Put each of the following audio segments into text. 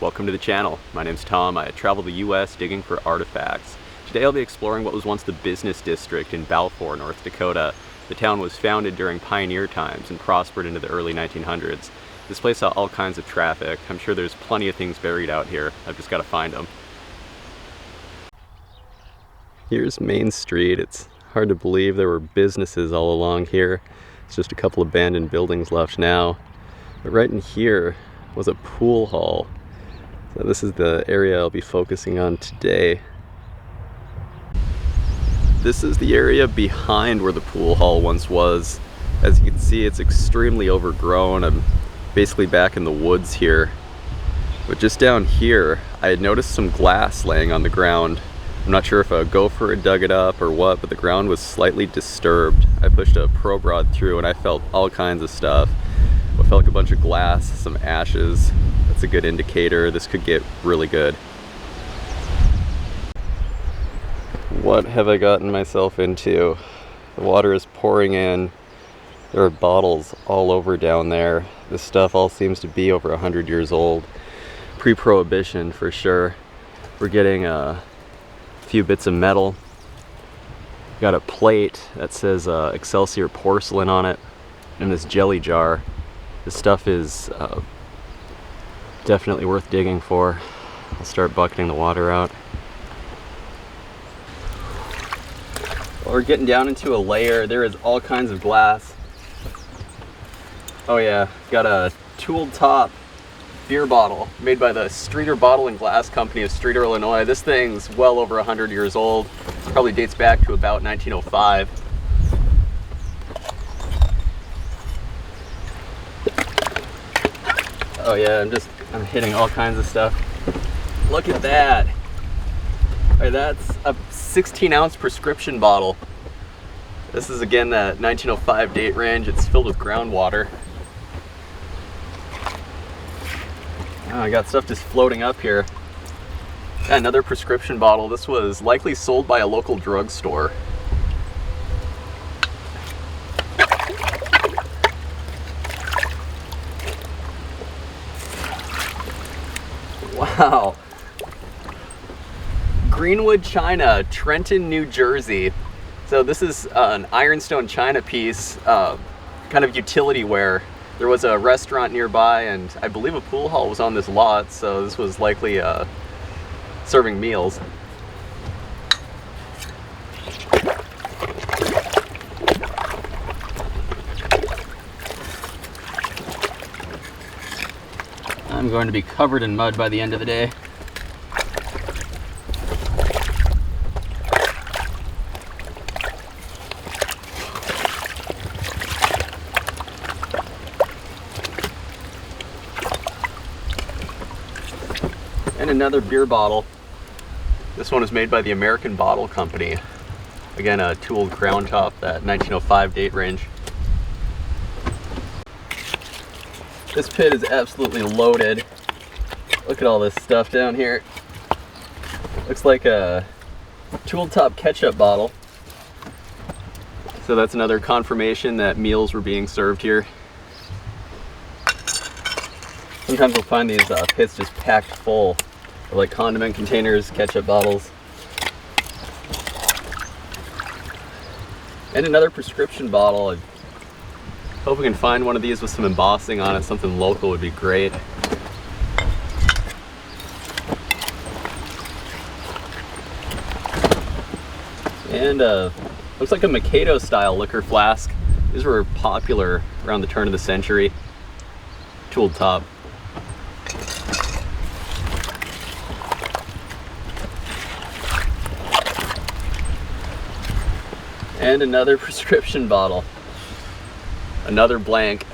Welcome to the channel. My name's Tom. I travel the US digging for artifacts. Today I'll be exploring what was once the business district in Balfour, North Dakota. The town was founded during pioneer times and prospered into the early 1900s. This place saw all kinds of traffic. I'm sure there's plenty of things buried out here. I've just got to find them. Here's Main Street. It's hard to believe there were businesses all along here. It's just a couple abandoned buildings left now. But right in here was a pool hall. So this is the area I'll be focusing on today. This is the area behind where the pool hall once was. As you can see, it's extremely overgrown. I'm basically back in the woods here. But just down here, I had noticed some glass laying on the ground. I'm not sure if a gopher had dug it up or what, but the ground was slightly disturbed. I pushed a probe rod through and I felt all kinds of stuff. I felt like a bunch of glass, some ashes. That's a good indicator. This could get really good. What have I gotten myself into? The water is pouring in. There are bottles all over down there. This stuff all seems to be over 100 years old. Pre-prohibition for sure. We're getting a few bits of metal. Got a plate that says Excelsior porcelain on it, and this jelly jar. This stuff is definitely worth digging for. I'll start bucketing the water out. Well, we're getting down into a layer. There is all kinds of glass. Oh yeah, got a tooled top beer bottle made by the Streeter Bottle and Glass Company of Streeter, Illinois. This thing's well over 100 years old. Probably dates back to about 1905. Oh yeah, I'm hitting all kinds of stuff. Look at that. All right, that's a 16-ounce prescription bottle. This is again that 1905 date range. It's filled with groundwater. Oh, I got stuff just floating up here. Yeah, another prescription bottle. This was likely sold by a local drugstore. Wow. Greenwood China, Trenton, New Jersey. So this is an ironstone china piece, kind of utility ware. There was a restaurant nearby, and I believe a pool hall was on this lot, so this was likely serving meals. I'm going to be covered in mud by the end of the day. And another beer bottle. This one was made by the American Bottle Company. Again, a tooled crown top, that 1905 date range. This pit is absolutely loaded. Look at all this stuff down here. Looks like a tooled top ketchup bottle. So that's another confirmation that meals were being served here. Sometimes we'll find these pits just packed full of like condiment containers, ketchup bottles. And another prescription bottle. I hope we can find one of these with some embossing on it. Something local would be great. And looks like a Mikado style liquor flask. These were popular around the turn of the century. Tooled top. And another prescription bottle. Another blank.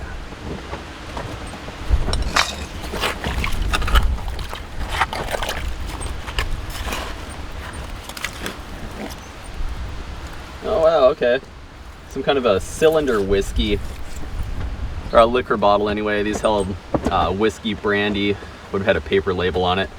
Oh wow, okay. Some kind of a cylinder whiskey. Or a liquor bottle anyway. These held whiskey, brandy. Would have had a paper label on it.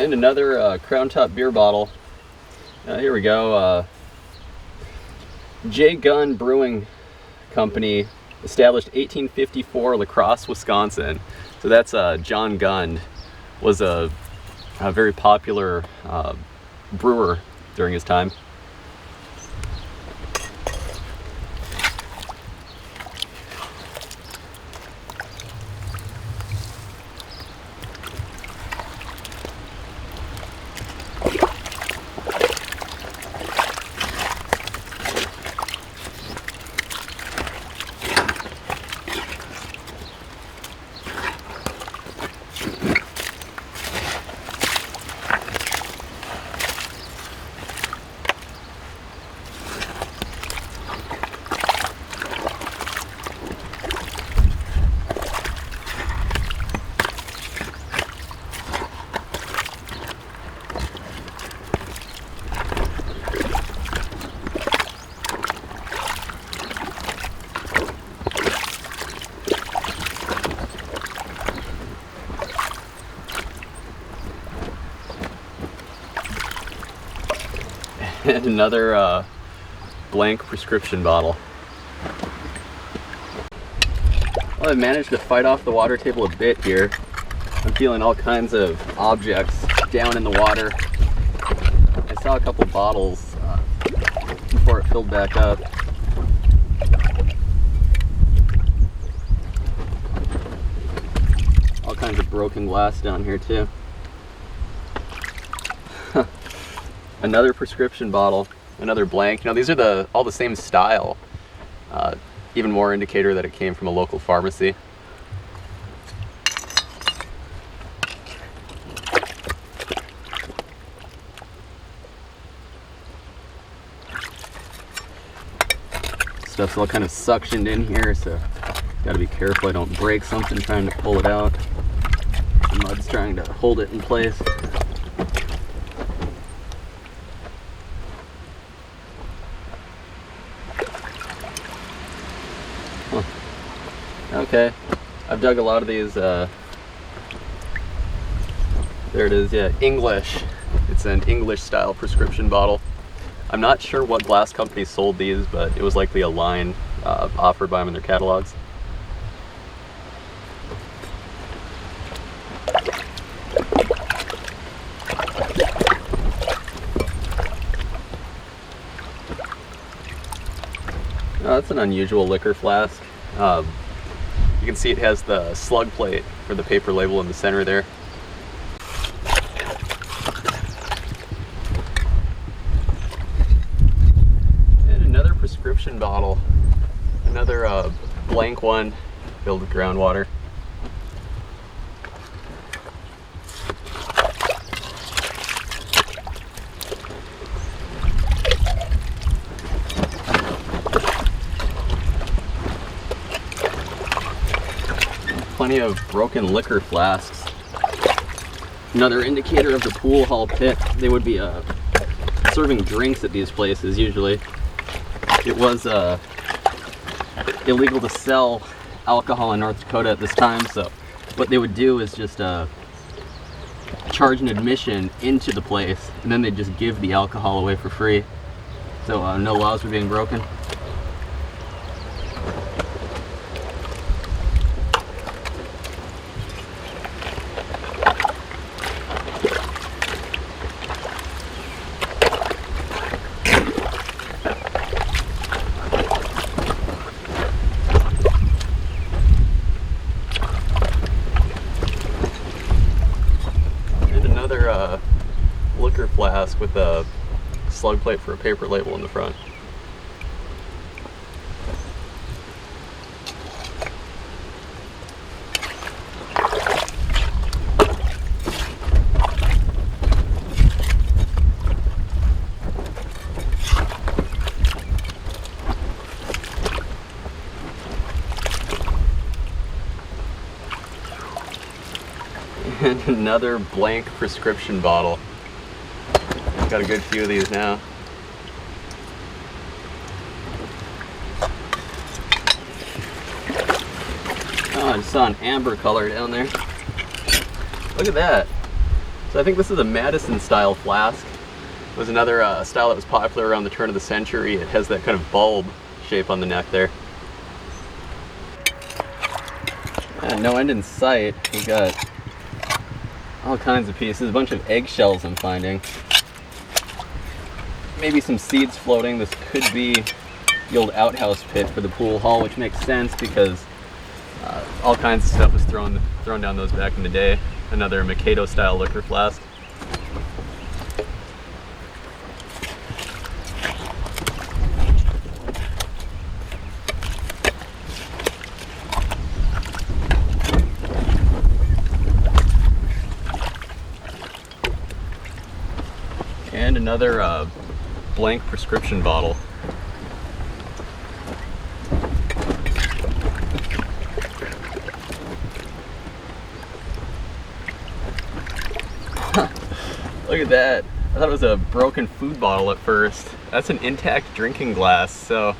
And another Crown Top beer bottle. Here we go. J. Gunn Brewing Company, established 1854, La Crosse, Wisconsin. So that's John Gunn, was a very popular brewer during his time. And another blank prescription bottle. Well, I managed to fight off the water table a bit here. I'm feeling all kinds of objects down in the water. I saw a couple bottles before it filled back up. All kinds of broken glass down here too. Another prescription bottle, another blank. You know, these are all the same style. Even more indicator that it came from a local pharmacy. Stuff's all kind of suctioned in here, so gotta be careful I don't break something trying to pull it out. The mud's trying to hold it in place. Okay, I've dug a lot of these, there it is, yeah, English. It's an English style prescription bottle. I'm not sure what glass company sold these, but it was likely a line offered by them in their catalogs. That's an unusual liquor flask. You can see it has the slug plate for the paper label in the center there. And another prescription bottle. Another blank one filled with groundwater. Plenty of broken liquor flasks. Another indicator of the pool hall pit. They would be serving drinks at these places usually. It was illegal to sell alcohol in North Dakota at this time, so what they would do is just charge an admission into the place, and then they'd just give the alcohol away for free. So no laws were being broken. Liquor flask with a slug plate for a paper label in the front. And another blank prescription bottle. Got a good few of these now. Oh, I just saw an amber color down there. Look at that. So I think this is a Madison style flask. It was another style that was popular around the turn of the century. It has that kind of bulb shape on the neck there. And no end in sight. We've got all kinds of pieces, a bunch of eggshells I'm finding. Maybe some seeds floating. This could be the old outhouse pit for the pool hall, which makes sense because all kinds of stuff was thrown down those back in the day. Another Mikado style liquor flask. And another blank prescription bottle. Look at that. I thought it was a broken food bottle at first. That's an intact drinking glass. So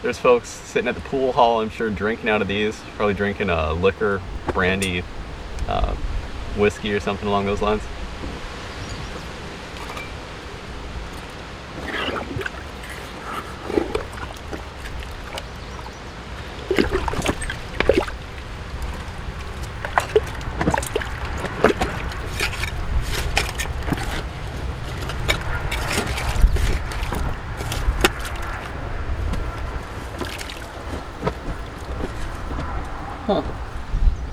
there's folks sitting at the pool hall, I'm sure, drinking out of these. Probably drinking liquor, brandy, whiskey or something along those lines. Huh.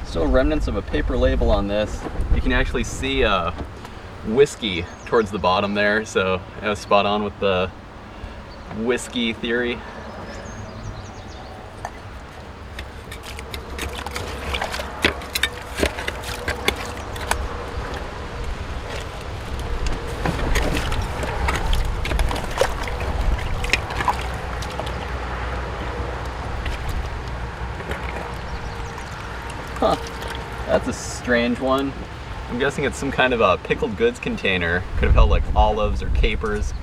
Still remnants of a paper label on this. You can actually see whiskey towards the bottom there, so I was spot on with the whiskey theory. Huh, that's a strange one. I'm guessing it's some kind of a pickled goods container. Could have held like olives or capers.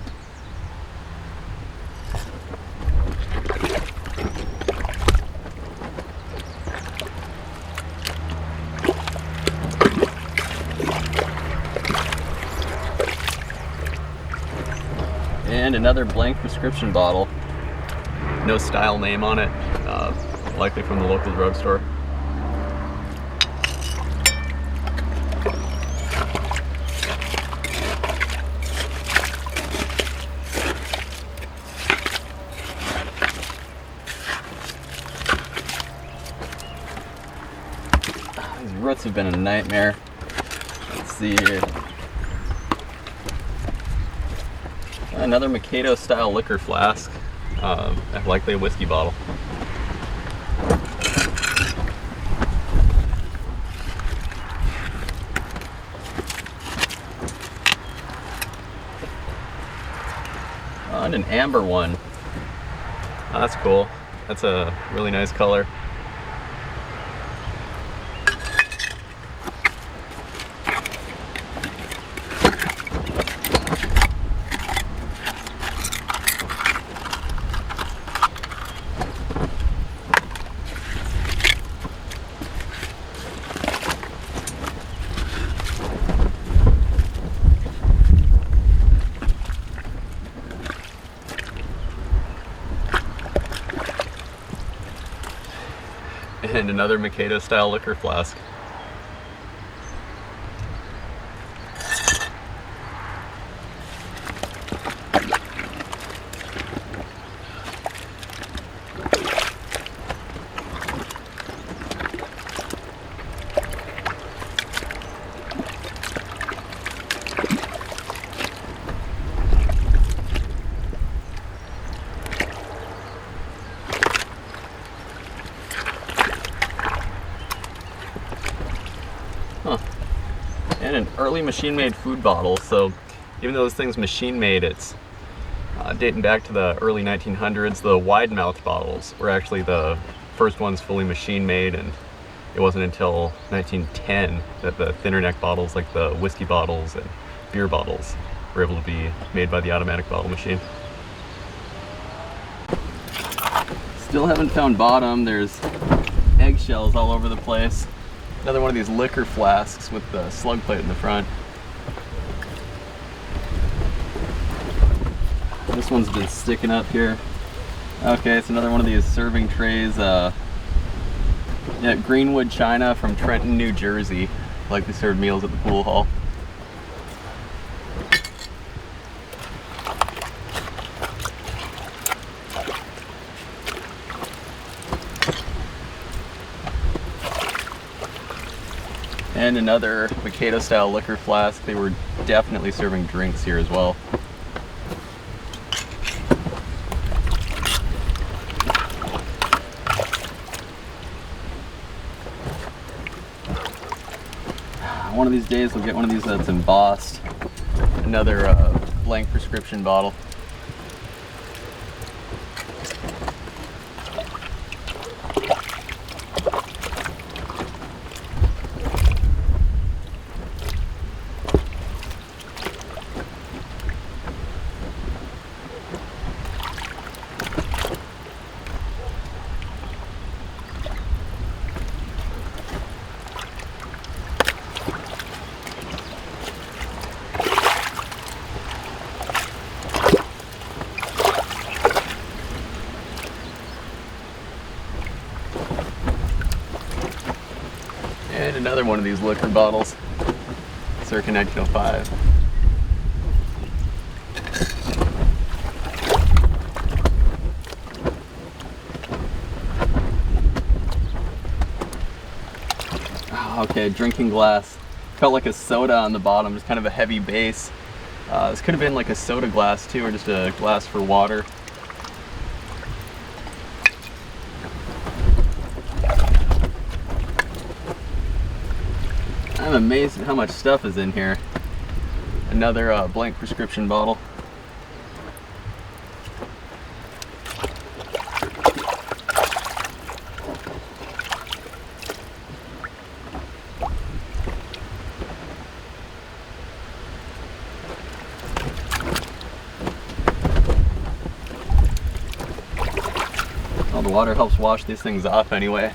And another blank prescription bottle. No style name on it, likely from the local drugstore. These roots have been a nightmare. Let's see here. Another Mikado style liquor flask, likely a whiskey bottle. And an amber one. Oh, that's cool. That's a really nice color. And another Mikado style liquor flask. Huh. And an early machine-made food bottle. So even though this thing's machine-made, it's dating back to the early 1900s. The wide-mouthed bottles were actually the first ones fully machine-made, and it wasn't until 1910 that the thinner neck bottles, like the whiskey bottles and beer bottles, were able to be made by the automatic bottle machine. Still haven't found bottom. There's eggshells all over the place. Another one of these liquor flasks with the slug plate in the front. This one's been sticking up here. Okay, it's another one of these serving trays. Yeah, Greenwood China from Trenton, New Jersey. Like they serve meals at the pool hall. And another Dakota style liquor flask. They were definitely serving drinks here as well. One of these days we'll get one of these that's embossed. Another blank prescription bottle. And another one of these liquor bottles, circa 1905. Okay, drinking glass. Felt like a soda on the bottom, just kind of a heavy base. This could have been like a soda glass too, or just a glass for water. I'm amazed at how much stuff is in here. Another blank prescription bottle. Well, the water helps wash these things off anyway.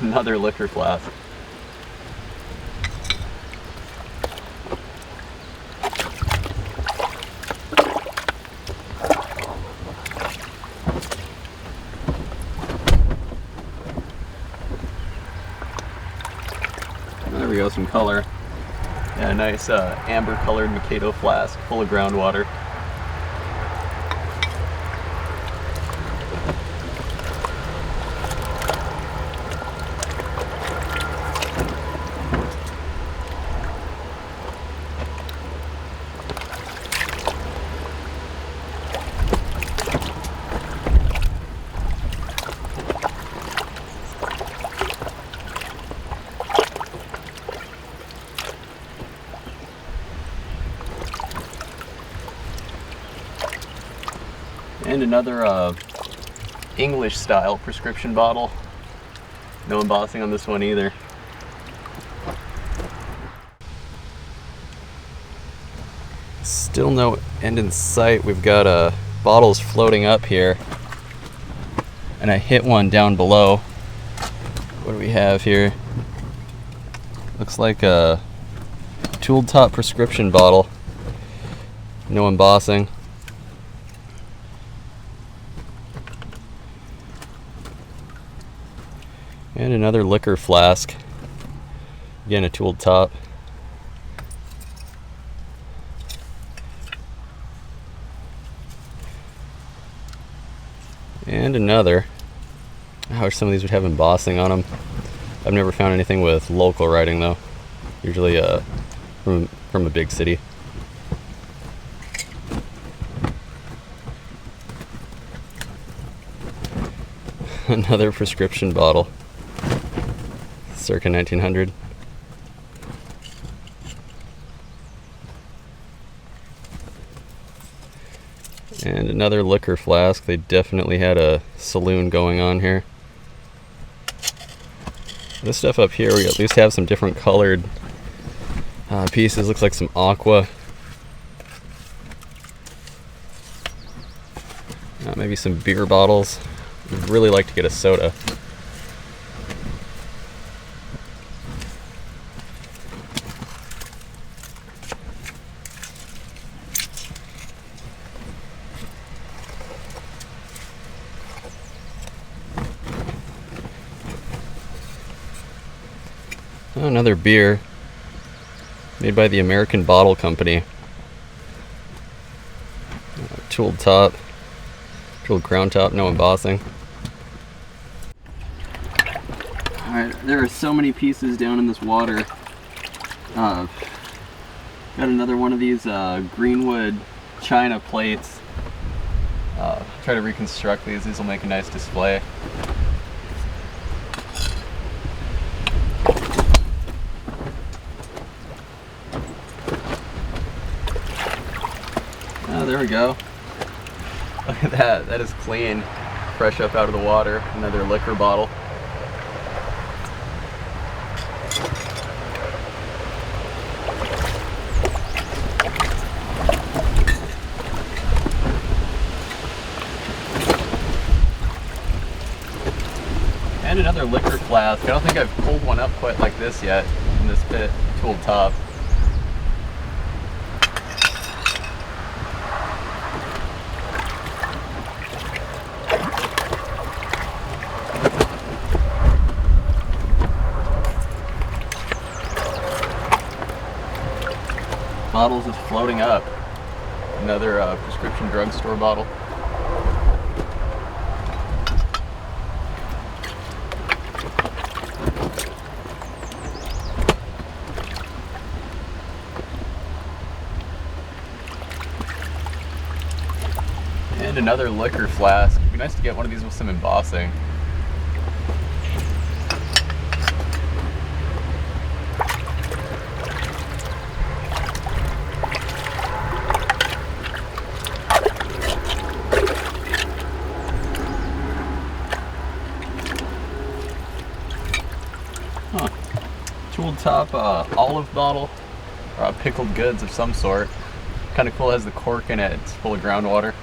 Another liquor flask. There we go, some color. Yeah, a nice amber colored Mikado flask full of groundwater. And another English style prescription bottle. No embossing on this one either. Still no end in sight. We've got bottles floating up here. And I hit one down below. What do we have here? Looks like a tooled top prescription bottle. No embossing. And another liquor flask. Again, a tooled top. And another. I wish some of these would have embossing on them. I've never found anything with local writing though. Usually from a big city. Another prescription bottle. Circa 1900. And another liquor flask. They definitely had a saloon going on here. This stuff up here, we at least have some different colored pieces. Looks like some aqua. Maybe some beer bottles. I'd really like to get a soda. Another beer made by the American Bottle Company. Tooled top, tooled crown top, no embossing. Alright, there are so many pieces down in this water. Got another one of these greenwood china plates. Try to reconstruct these. These will make a nice display. Oh, there we go. Look at that. That is clean. Fresh up out of the water. Another liquor bottle. And another liquor flask. I don't think I've pulled one up quite like this yet in this pit. Tooled top. Bottles is floating up. Another prescription drugstore bottle. And another liquor flask. It'd be nice to get one of these with some embossing. Huh. Tooled top olive bottle, or pickled goods of some sort. Kind of cool, it has the cork in it. It's full of groundwater.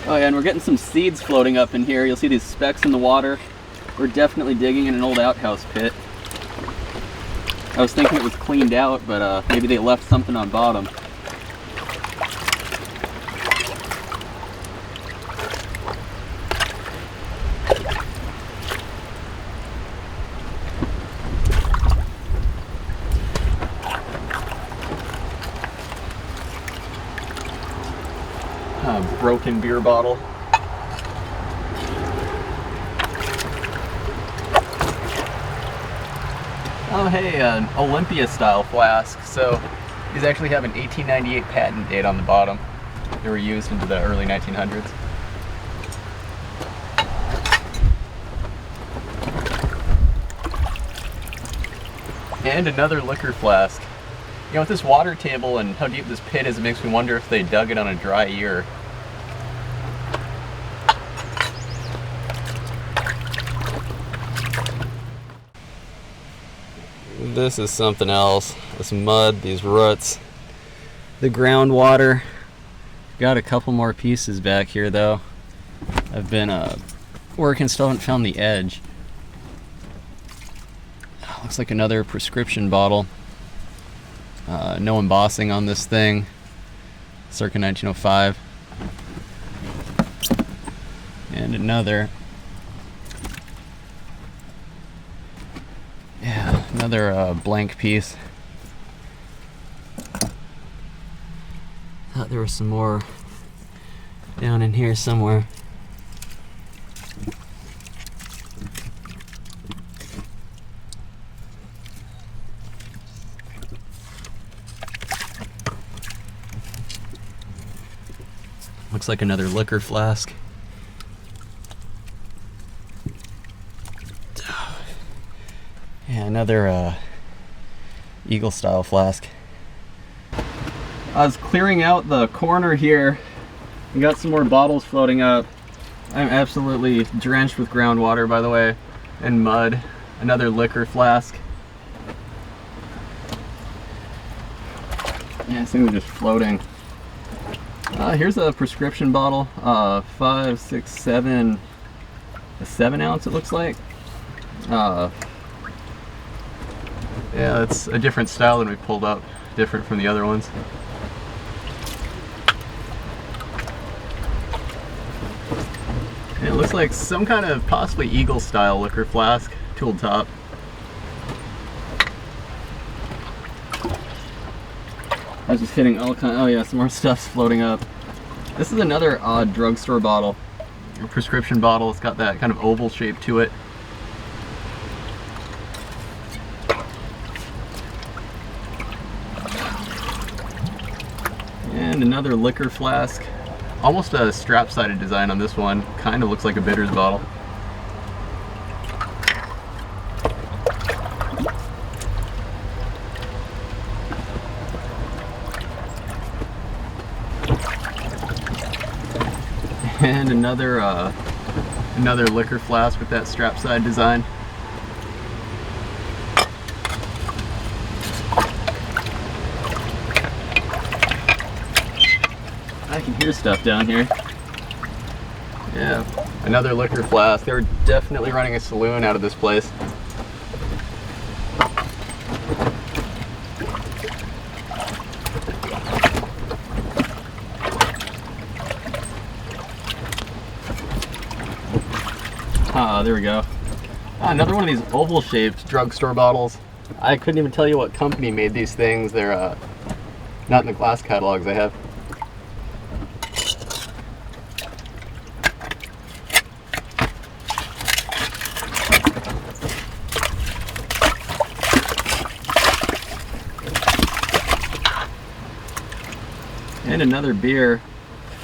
Oh yeah, and we're getting some seeds floating up in here. You'll see these specks in the water. We're definitely digging in an old outhouse pit. I was thinking it was cleaned out, but maybe they left something on bottom. Broken beer bottle. Oh hey, an Olympia style flask. So these actually have an 1898 patent date on the bottom. They were used into the early 1900s. And another liquor flask. You know, with this water table and how deep this pit is, it makes me wonder if they dug it on a dry year. This is something else. This mud, these roots, the groundwater. Got a couple more pieces back here though. I've been working, still haven't found the edge. Looks like another prescription bottle. No embossing on this thing. Circa 1905. And another. Yeah, another blank piece. Thought there was some more down in here somewhere. Looks like another liquor flask. Yeah, another Eagle style flask. I was clearing out the corner here. We got some more bottles floating up. I'm absolutely drenched with groundwater, by the way, and mud. Another liquor flask. Yeah, this thing was just floating. Here's a prescription bottle, 5, 6, 7, a 7 ounce it looks like. Yeah, it's a different style than we pulled up, different from the other ones. And it It looks like some kind of possibly Eagle style liquor flask, tooled top. I was just hitting all kind. Oh yeah, some more stuff's floating up. This is another odd drugstore bottle, a prescription bottle. It's got that kind of oval shape to it. And another liquor flask. Almost a strap-sided design on this one. Kind of looks like a bitters bottle. And another liquor flask with that strap-side design. I can hear stuff down here. Yeah, another liquor flask. They were definitely running a saloon out of this place. Ah, there we go. Another one of these oval-shaped drugstore bottles. I couldn't even tell you what company made these things. They're not in the glass catalogs I have. And another beer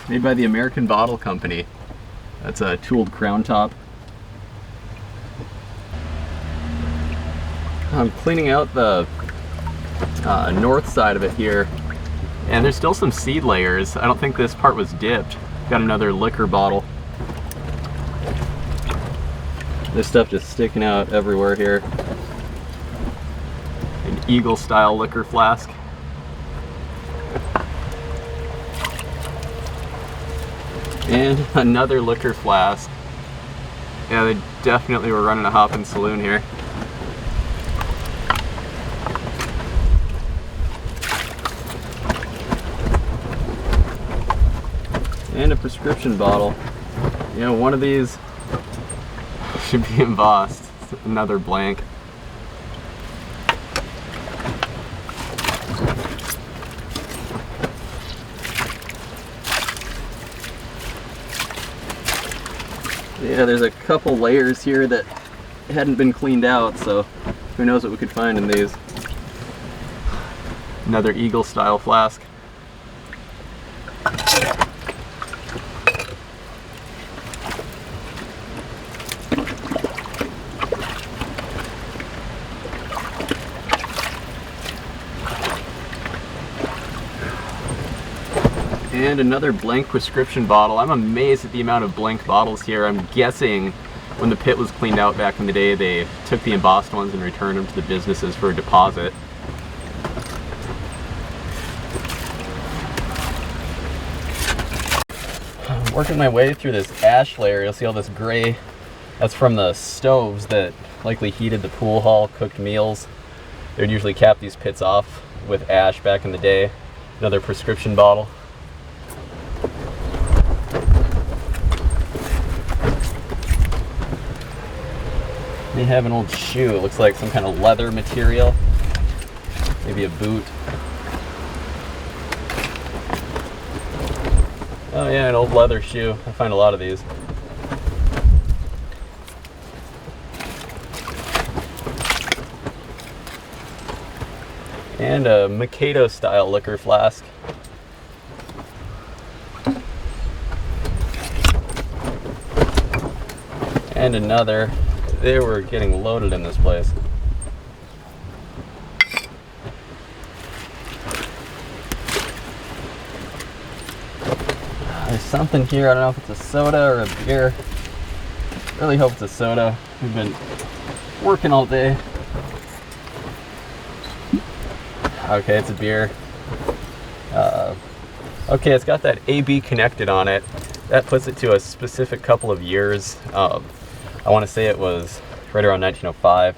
made by the American Bottle Company. That's a tooled crown top. I'm cleaning out the north side of it here, and there's still some seed layers. I don't think this part was dipped. Got another liquor bottle. This stuff just sticking out everywhere here. An Eagle style liquor flask. And another liquor flask. Yeah, they definitely were running a hoppin' saloon here. And a prescription bottle. You know, one of these should be embossed. Another blank. Yeah, there's a couple layers here that hadn't been cleaned out, so who knows what we could find in these. Another Eagle style flask. And another blank prescription bottle. I'm amazed at the amount of blank bottles here. I'm guessing when the pit was cleaned out back in the day, they took the embossed ones and returned them to the businesses for a deposit. I'm working my way through this ash layer. You'll see all this gray. That's from the stoves that likely heated the pool hall, cooked meals. They would usually cap these pits off with ash back in the day. Another prescription bottle. They have an old shoe. It looks like some kind of leather material. Maybe a boot. Oh yeah, an old leather shoe. I find a lot of these. And a Mikado style liquor flask. And another. They were getting loaded in this place. There's something here. I don't know if it's a soda or a beer. Really hope it's a soda. We've been working all day. Okay, it's a beer. Okay, it's got that AB connected on it. That puts it to a specific couple of years. I want to say it was right around 1905.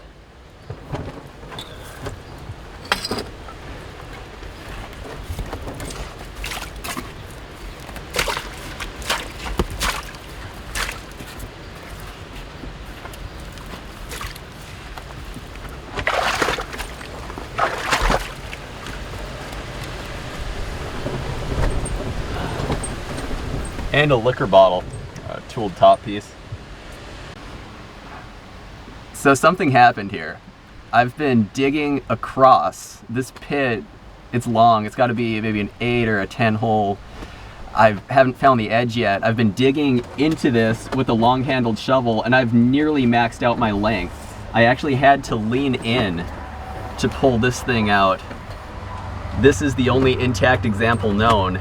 And a liquor bottle, a tooled top piece. So something happened here. I've been digging across this pit. It's long, it's gotta be maybe an 8 or a 10 hole. I haven't found the edge yet. I've been digging into this with a long-handled shovel and I've nearly maxed out my length. I actually had to lean in to pull this thing out. This is the only intact example known.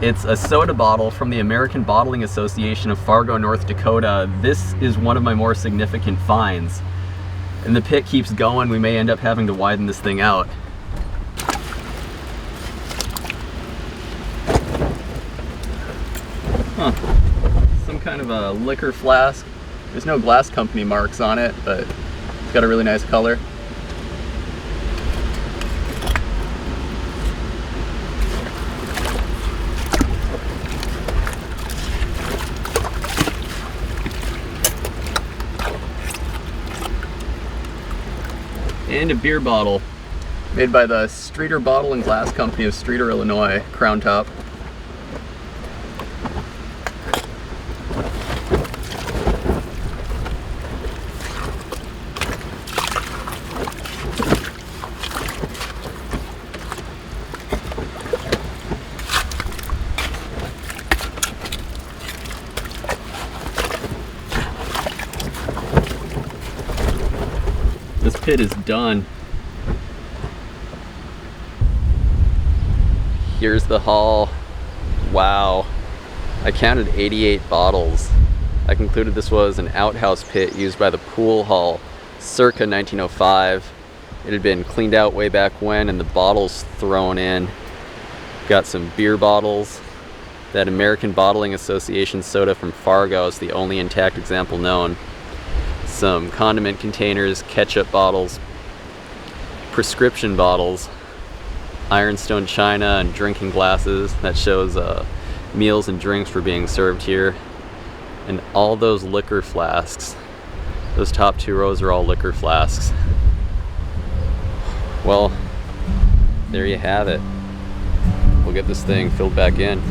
It's a soda bottle from the American Bottling Association of Fargo, North Dakota. This is one of my more significant finds. And the pit keeps going, we may end up having to widen this thing out. Huh. Some kind of a liquor flask. There's no glass company marks on it, but it's got a really nice color. And a beer bottle made by the Streeter Bottle and Glass Company of Streeter, Illinois, crown top. This pit is done. Here's the haul. Wow. I counted 88 bottles. I concluded this was an outhouse pit used by the pool hall circa 1905. It had been cleaned out way back when and the bottles thrown in. Got some beer bottles. That American Bottling Association soda from Fargo is the only intact example known. Some condiment containers, ketchup bottles, prescription bottles, ironstone china and drinking glasses. That shows meals and drinks were being served here. And all those liquor flasks. Those top 2 rows are all liquor flasks. Well, there you have it. We'll get this thing filled back in.